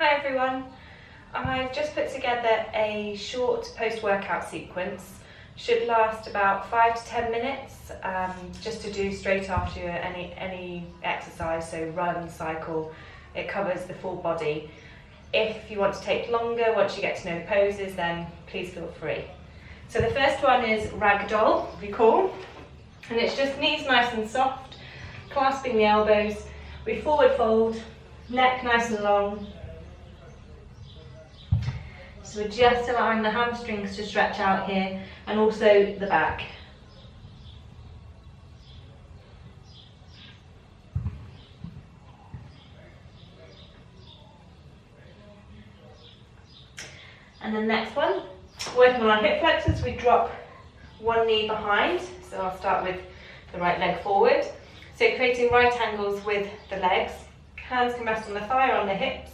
Hi everyone, I've just put together a short post-workout sequence. Should last about 5 to 10 minutes, just to do straight after any exercise, so run, cycle. It covers the full body. If you want to take longer, once you get to know the poses, then please feel free. So the first one is ragdoll, we call, and it's just knees nice and soft, clasping the elbows. We forward fold, neck nice and long. So we're just allowing the hamstrings to stretch out here and also the back. And then next one, working on our hip flexors, we drop one knee behind. So I'll start with the right leg forward. So creating right angles with the legs. Hands can rest on the thigh or on the hips.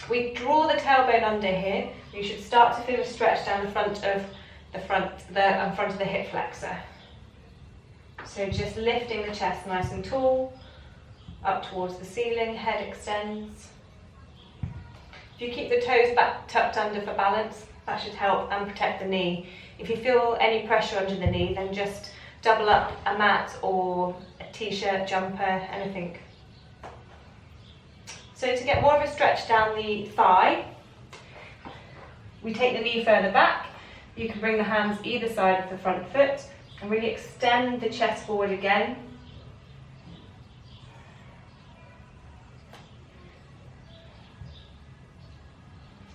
We draw the tailbone under here. You should start to feel a stretch down the front of the hip flexor. So just lifting the chest nice and tall, up towards the ceiling, head extends. If you keep the toes back tucked under for balance, that should help and protect the knee. If you feel any pressure under the knee, then just double up a mat or a t-shirt, jumper, anything. So to get more of a stretch down the thigh, we take the knee further back. You can bring the hands either side of the front foot and really extend the chest forward again.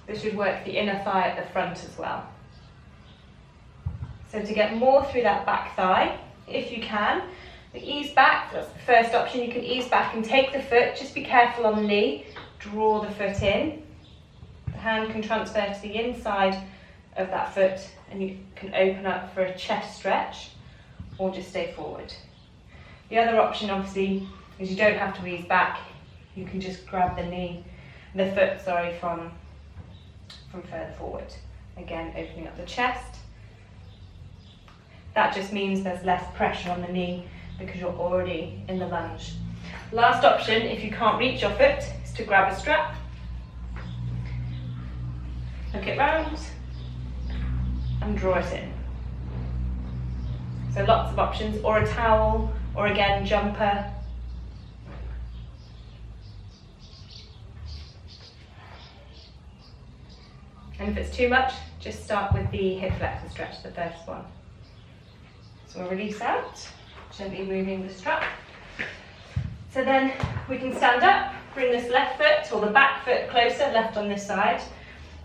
This should work the inner thigh at the front as well. So to get more through that back thigh, if you can, ease back, that's the first option. You can ease back and take the foot, just be careful on the knee, draw the foot in. The hand can transfer to the inside of that foot and you can open up for a chest stretch or just stay forward. The other option obviously is you don't have to ease back, you can just grab the foot from further forward. Again, opening up the chest. That just means there's less pressure on the knee because you're already in the lunge. Last option, if you can't reach your foot, is to grab a strap, hook it round and draw it in. So lots of options, or a towel, or again, jumper. And if it's too much, just start with the hip flexor stretch, the first one. So we'll release out. Gently moving the strap. So then we can stand up, bring this left foot or the back foot closer, left on this side.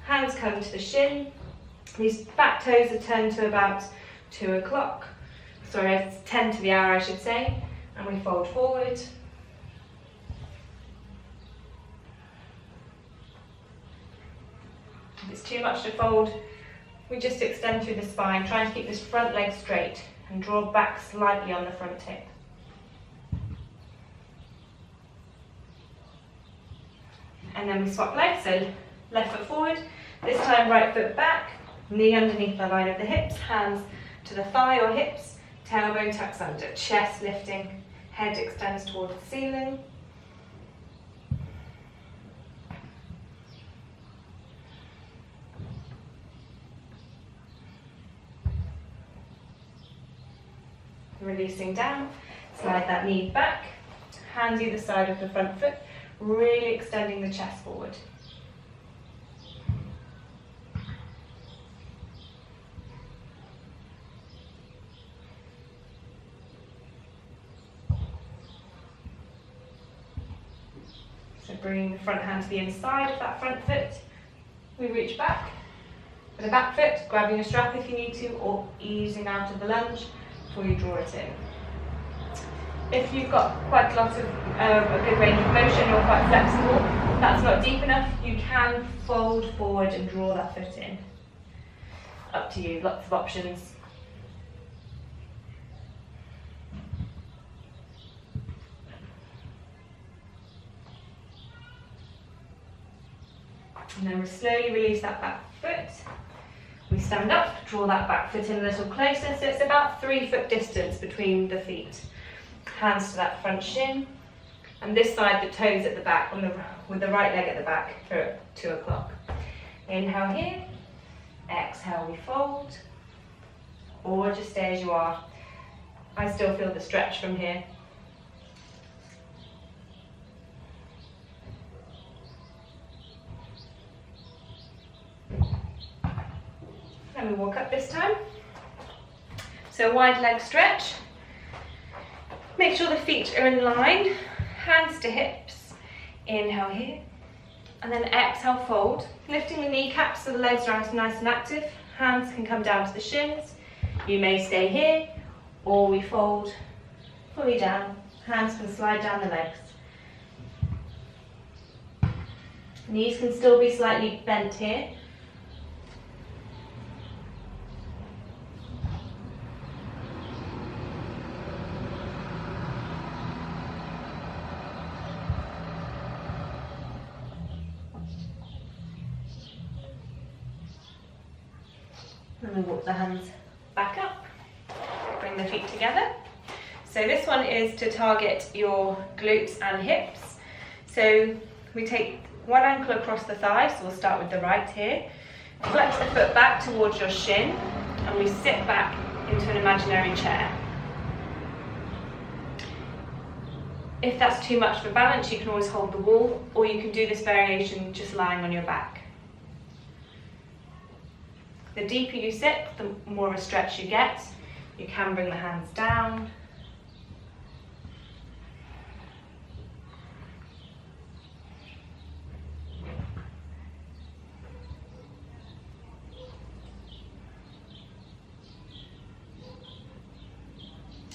Hands come to the shin. These back toes are turned to about 2 o'clock. Sorry, it's 10 to the hour I should say. And we fold forward. If it's too much to fold, we just extend through the spine, trying to keep this front leg straight and draw back slightly on the front hip. And then we swap legs, so left foot forward, this time right foot back, knee underneath the line of the hips, hands to the thigh or hips, tailbone tucks under, chest lifting, head extends towards the ceiling. Releasing down, slide that knee back, hands either side of the front foot, really extending the chest forward. So bringing the front hand to the inside of that front foot, we reach back. For the back foot, grabbing a strap if you need to, or easing out of the lunge before you draw it in. If you've got quite a lot of a good range of motion, you're quite flexible, that's not deep enough, you can fold forward and draw that foot in. Up to you, lots of options. And then we slowly release that back foot. We stand up, draw that back foot in a little closer, so it's about 3 foot distance between the feet. Hands to that front shin. And this side, the toes at the back, with the right leg at the back for 2 o'clock. Inhale here, exhale, we fold, or just stay as you are. I still feel the stretch from here. And we walk up this time. So wide leg stretch. Make sure the feet are in line, hands to hips. Inhale here, and then exhale, fold. Lifting the kneecaps so the legs are nice and active. Hands can come down to the shins. You may stay here, or we fold fully down. Hands can slide down the legs. Knees can still be slightly bent here. And we walk the hands back up, bring the feet together. So this one is to target your glutes and hips. So we take one ankle across the thigh, so we'll start with the right here. Flex the foot back towards your shin, and we sit back into an imaginary chair. If that's too much for balance, you can always hold the wall, or you can do this variation just lying on your back. The deeper you sit, the more of a stretch you get. You can bring the hands down.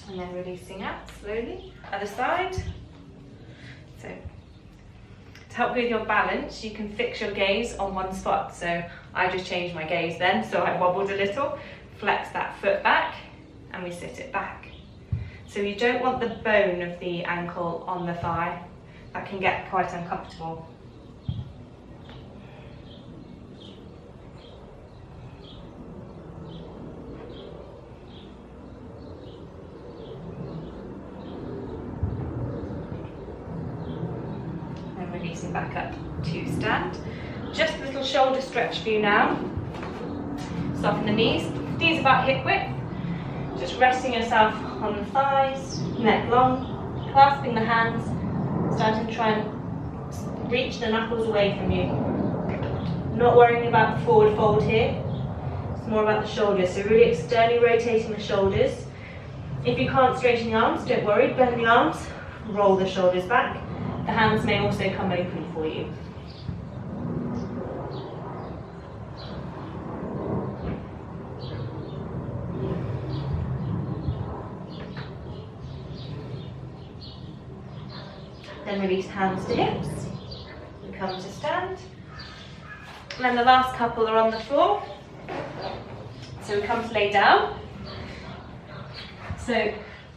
And then releasing out slowly. Other side. So, to help with your balance, you can fix your gaze on one spot. So I just changed my gaze then, so I wobbled a little. Flex that foot back, and we sit it back. So you don't want the bone of the ankle on the thigh. That can get quite uncomfortable. And releasing back up to stand. Just a little shoulder stretch for you now. Soften the knees. Knees about hip width. Just resting yourself on the thighs, neck long, clasping the hands, starting to try and reach the knuckles away from you. Not worrying about the forward fold here. It's more about the shoulders. So really externally rotating the shoulders. If you can't straighten the arms, don't worry. Bend the arms, roll the shoulders back. The hands may also come open for you. Then release hands to hips. We come to stand. And then the last couple are on the floor. So we come to lay down. So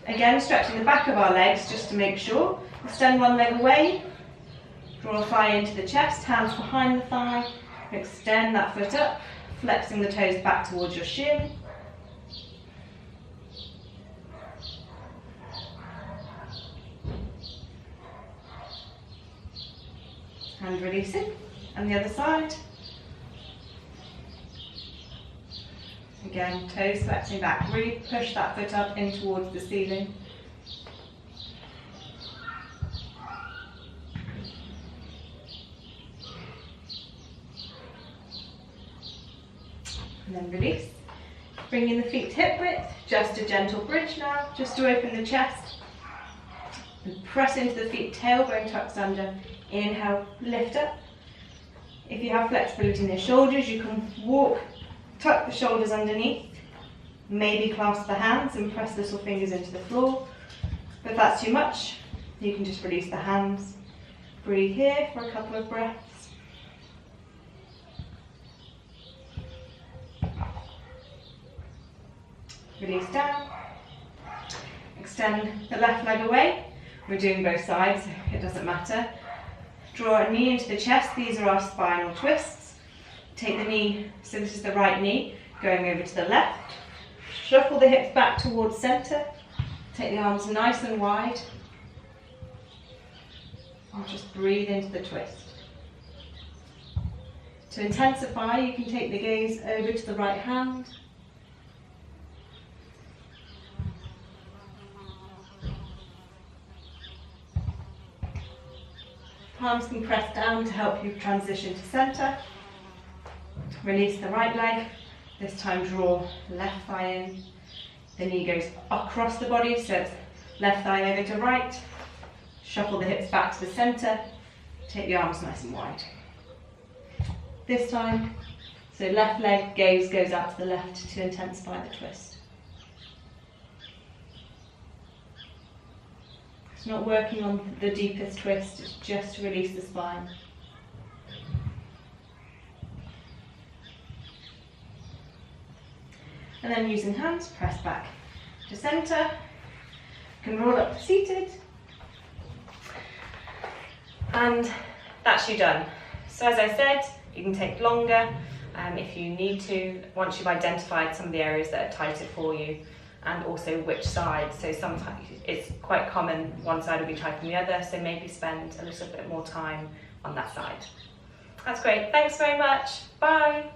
again, stretching the back of our legs just to make sure. Extend one leg away. Draw a thigh into the chest, hands behind the thigh. Extend that foot up, flexing the toes back towards your shin. And releasing. And the other side. Again, toes flexing back. Really push that foot up in towards the ceiling. And then release. Bringing the feet hip width. Just a gentle bridge now, just to open the chest. And press into the feet, tailbone tucks under. Inhale, lift up. If you have flexibility in the shoulders, you can walk, tuck the shoulders underneath, maybe clasp the hands and press the little fingers into the floor. But if that's too much, you can just release the hands. Breathe here for a couple of breaths. Release down. Extend the left leg away. We're doing both sides, so it doesn't matter. Draw a knee into the chest. These are our spinal twists. Take the knee, so this is the right knee, going over to the left. Shuffle the hips back towards center. Take the arms nice and wide. And just breathe into the twist. To intensify, you can take the gaze over to the right hand. Palms can press down to help you transition to centre. Release the right leg. This time draw left thigh in. The knee goes across the body, so it's left thigh over to right. Shuffle the hips back to the centre. Take the arms nice and wide. This time, so left leg gaze goes out to the left to intensify the twist. It's not working on the deepest twist, it's just to release the spine. And then using hands, press back to centre. You can roll up to seated. And that's you done. So as I said, you can take longer if you need to, once you've identified some of the areas that are tighter for you, and also which side. So sometimes it's quite common one side will be tighter than the other, so maybe spend a little bit more time on that side. That's great. Thanks very much. Bye.